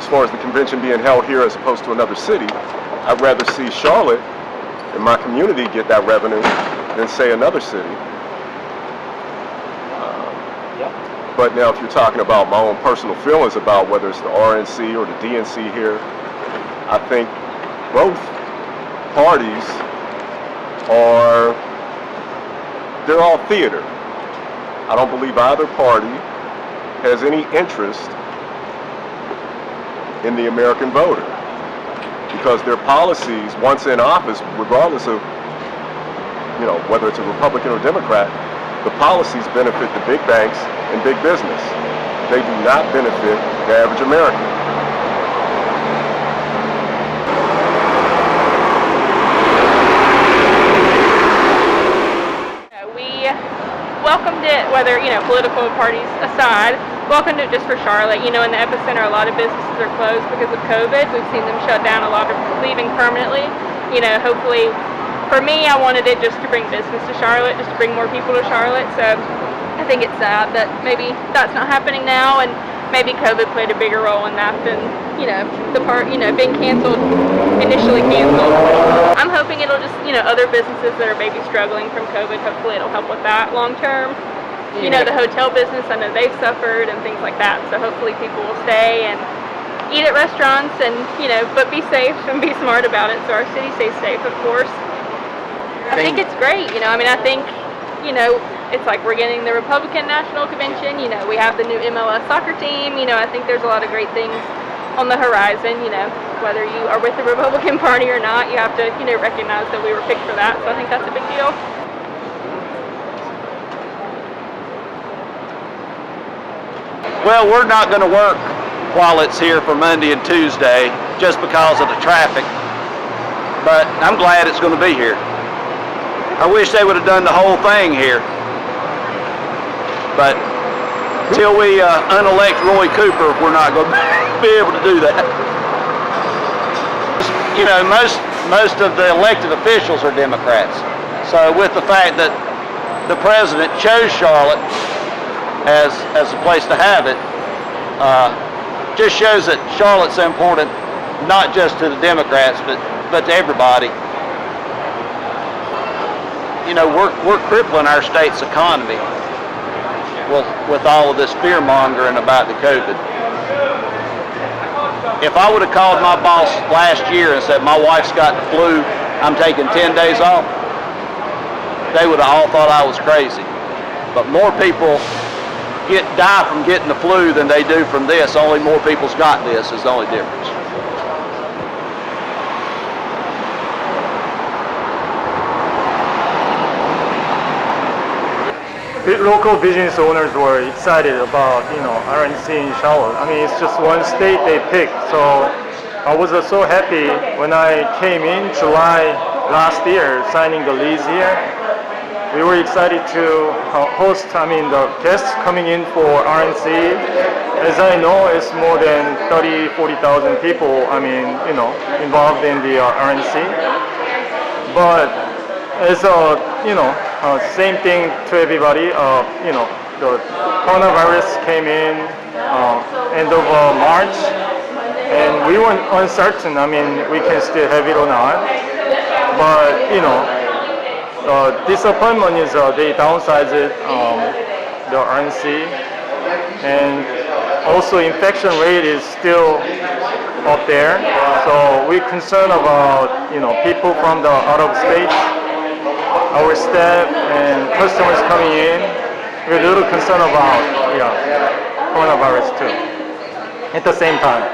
far as the convention being held here as opposed to another city, I'd rather see Charlotte and my community get that revenue than say another city. But now if you're talking about my own personal feelings about whether it's the RNC or the DNC here, I think both parties they're all theater. I don't believe either party has any interest in the American voter, because their policies, once in office, regardless of whether it's a Republican or Democrat, the policies benefit the big banks and big business. They do not benefit the average American. We welcomed it, whether political parties aside, welcomed it just for Charlotte. In the epicenter, a lot of businesses are closed because of COVID. We've seen them shut down, a lot of leaving permanently. Hopefully, for me, I wanted it just to bring business to Charlotte, just to bring more people to Charlotte. So I think it's sad that maybe that's not happening now, and maybe COVID played a bigger role in that than the part being canceled, initially canceled. I'm hoping it'll just other businesses that are maybe struggling from COVID, hopefully it'll help with that long term. The hotel business, I know they've suffered and things like that, so hopefully people will stay and eat at restaurants and but be safe and be smart about it, so our city stays safe, of course. I think it's great. I think it's like we're getting the Republican National Convention. We have the new MLS soccer team. I think there's a lot of great things on the horizon. Whether you are with the Republican Party or not, you have to recognize that we were picked for that. So I think that's a big deal. Well, we're not going to work while it's here for Monday and Tuesday just because of the traffic, but I'm glad it's going to be here. I wish they would have done the whole thing here, but till we unelect Roy Cooper, we're not going to be able to do that. Most of the elected officials are Democrats, so with the fact that the president chose Charlotte as a place to have it, just shows that Charlotte's important, not just to the Democrats, but to everybody. We're crippling our state's economy with all of this fear-mongering about the COVID. If I would have called my boss last year and said, my wife's got the flu, I'm taking 10 days off, they would have all thought I was crazy. But more people die from getting the flu than they do from this. Only more people's got this is the only difference. Local business owners were excited about RNC in Charlotte. It's just one state they picked, so I was so happy when I came in July last year signing the lease here. We were excited to host the guests coming in for RNC. As I know, it's more than 40,000 people involved in the RNC, but as same thing to everybody. The coronavirus came in end of March, and we were uncertain. We can still have it or not. But disappointment is they downsized it, the RNC, and also infection rate is still up there. So we're concerned about people from the out of states. Our staff and customers coming in, we're a little concerned about coronavirus too at the same time.